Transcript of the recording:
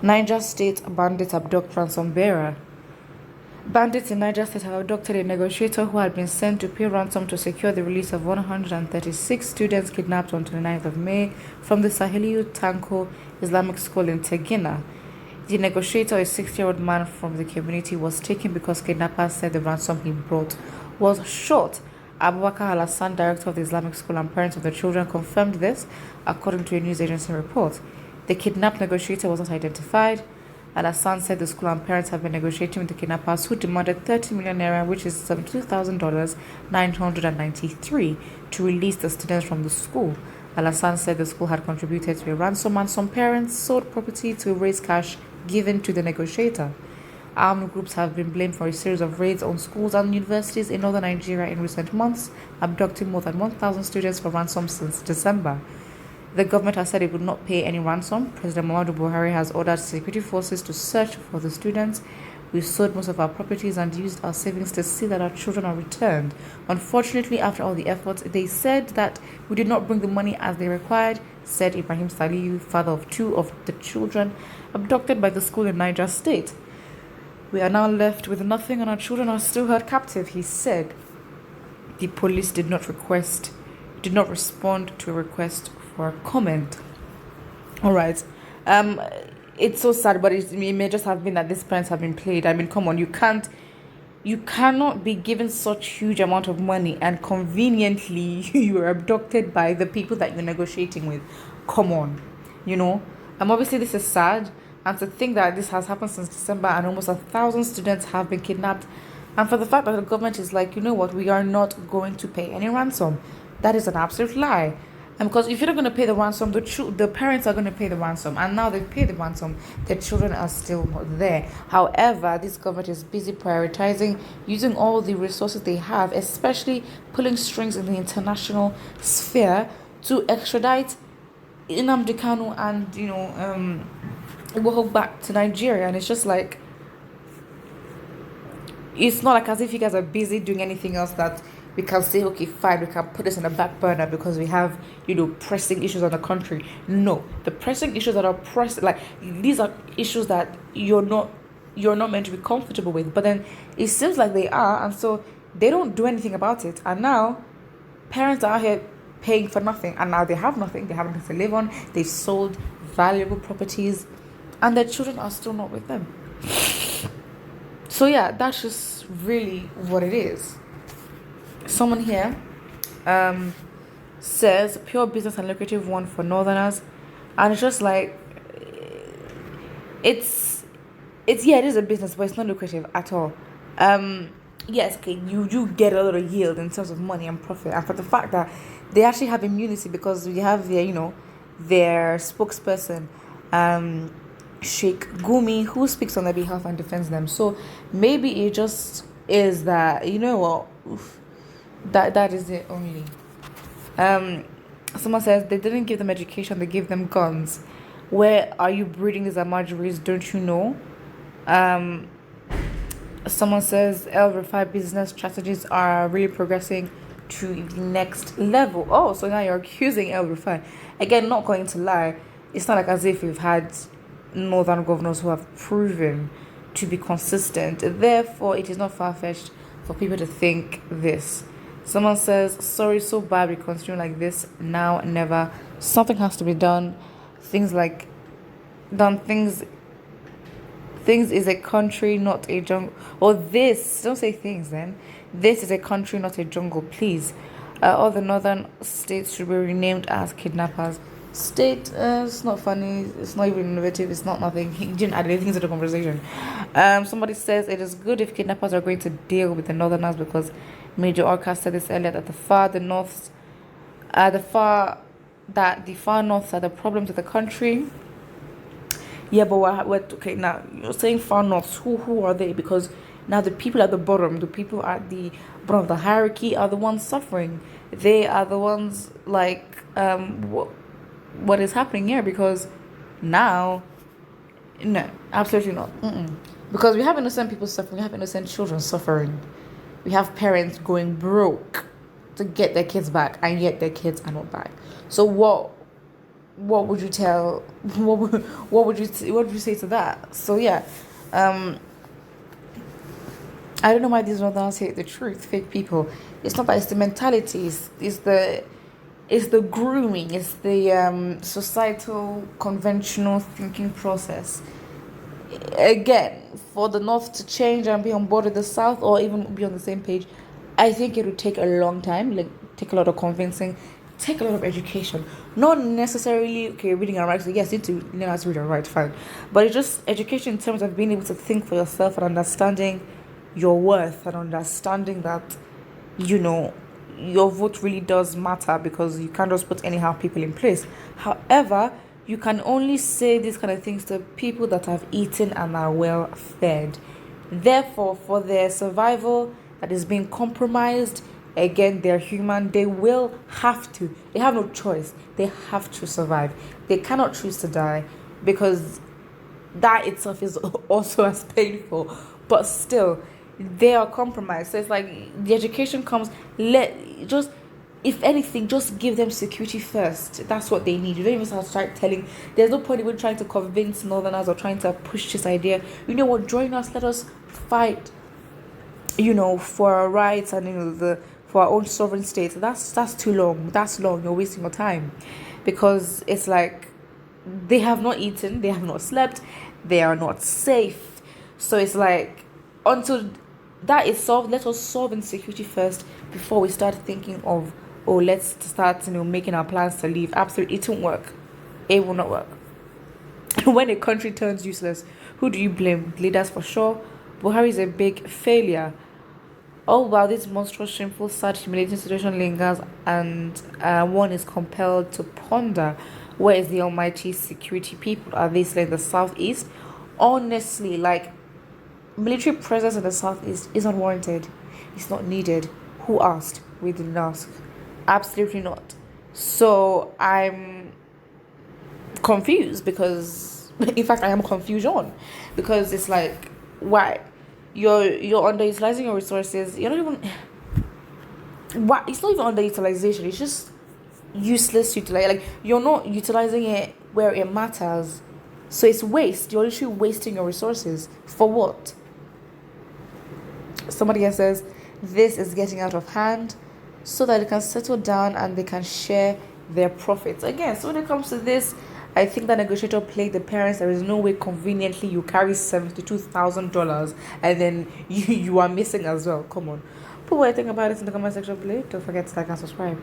Niger State bandits abduct ransom bearer. Bandits in Niger State have abducted a negotiator who had been sent to pay ransom to secure the release of 136 students kidnapped on 29th of May from the Saheliyu Tanko Islamic School in Tegina. The negotiator, a 60-year-old man from the community, was taken because kidnappers said the ransom he brought was short. Abubakar Al-Hassan, director of the Islamic school and parents of the children, confirmed this, according to a news agency report. The kidnapped negotiator was not identified. Al-Hassan said the school and parents have been negotiating with the kidnappers, who demanded 30 million naira, which is $72,993, to release the students from the school. Al-Hassan said the school had contributed to a ransom and some parents sold property to raise cash given to the negotiator. Armed groups have been blamed for a series of raids on schools and universities in northern Nigeria in recent months, abducting more than 1,000 students for ransom since December. The government has said it would not pay any ransom. President Muhammadu Buhari has ordered security forces to search for the students. We sold most of our properties and used our savings to see that our children are returned. Unfortunately, after all the efforts, they said that we did not bring the money as they required, said Ibrahim Saliu, father of 2 of the children abducted by the school in Niger State. We are now left with nothing and our children are still held captive, he said. The police did not respond to a request for a comment. Alright. It's so sad, but it may just have been that these parents have been played. I mean, come on, you cannot be given such huge amount of money and conveniently you are abducted by the people that you're negotiating with. Come on, obviously this is sad, and to think that this has happened since December and almost 1,000 students have been kidnapped, and for the fact that the government is like, you know what, we are not going to pay any ransom. That is an absolute lie. And because if you're not going to pay the ransom, the parents are going to pay the ransom. And now they pay the ransom, the children are still not there. However, this government is busy prioritizing, using all the resources they have, especially pulling strings in the international sphere to extradite Nnamdi Kanu and, go back to Nigeria. And it's just like, it's not like as if you guys are busy doing anything else that we can say, okay, fine, we can put this in the back burner because we have, pressing issues on the country. No, the pressing issues that are these are issues that you're not meant to be comfortable with. But then it seems like they are, and so they don't do anything about it. And now parents are here paying for nothing, and now they have nothing. They have nothing to live on. They've sold valuable properties, and their children are still not with them. So yeah, that's just really what it is. Someone here says pure business and lucrative one for northerners, and it's just like it is a business, but it's not lucrative at all. Yes, okay, you do get a lot of yield in terms of money and profit, and for the fact that they actually have immunity because we have their spokesperson, Sheikh Gumi, who speaks on their behalf and defends them. So maybe it just is that, that is it only. Someone says they didn't give them education, they gave them guns. Where are you breeding these Amajuris? Don't you know? Someone says El Rufai business strategies are really progressing to the next level. Oh, so now you're accusing El Rufai. Again, not going to lie, it's not like as if we've had northern governors who have proven to be consistent. Therefore, it is not far-fetched for people to think this. Someone says, sorry, so bad we continue like this. Now, never. Something has to be done. Things is a country, not a jungle. Or this, don't say things then. This is a country, not a jungle, please. All the northern states should be renamed as kidnappers. State, it's not funny, it's not even innovative, it's not nothing. He didn't add anything to the conversation. Somebody says it is good if kidnappers are going to deal with the northerners because Major Orca said this earlier that the far north are the problem to the country. Yeah, but we're okay now. You're saying far north. Who are they? Because now the people at the bottom, the people at the bottom of the hierarchy, are the ones suffering. They are the ones what is happening here? Because now, no, absolutely not. Because we have innocent people suffering. We have innocent children suffering. We have parents going broke to get their kids back, and yet their kids are not back. So what what would you tell? What would you say to that? So yeah, um, I don't know why these ones hate the truth. Fake people. It's not that. It's the mentality. It's the grooming. It's the societal conventional thinking process. Again, for the North to change and be on board with the South, or even be on the same page, I think it would take a long time. Like take a lot of convincing, take a lot of education. Not necessarily okay reading and writing. Yes, you need to learn how to read and write, fine. But it's just education in terms of being able to think for yourself and understanding your worth and understanding that you know your vote really does matter because you can't just put anyhow people in place. However, you can only say these kind of things to people that have eaten and are well fed. Therefore, for their survival that is being compromised, again, they're human, they will have to. They have no choice. They have to survive. They cannot choose to die because that itself is also as painful. But still, they are compromised. So it's like the education comes, just if anything, just give them security first. That's what they need. You don't even have to start telling. There's no point even trying to convince Northerners or trying to push this idea. You know what? Join us. Let us fight. For our rights and for our own sovereign states. That's too long. That's long. You're wasting your time, because it's like they have not eaten, they have not slept, they are not safe. So it's like until that is solved, let us solve insecurity first before we start thinking of, oh, let's start making our plans to leave. Absolutely, it won't work. It will not work. When a country turns useless, who do you blame? Leaders for sure. Buhari is a big failure. All while this monstrous, shameful, sad, humiliating situation lingers, and one is compelled to ponder, where is the almighty security people? Are they still in the southeast? Honestly, like, military presence in the southeast is unwarranted. It's not needed. Who asked? We didn't ask. Absolutely not. So I'm confused because, in fact, I am confusion, because it's like, why? You're underutilizing your resources. You're not even. Why? It's not even underutilization. It's just useless utilize. Like, you're not utilizing it where it matters. So it's waste. You're literally wasting your resources for what? Somebody else says this is getting out of hand, so that they can settle down and they can share their profits. Again, so when it comes to this, I think the negotiator played the parents. There is no way conveniently you carry $72,000 and then you are missing as well. Come on. Put what I think about it in the comment section below. Don't forget to like and subscribe.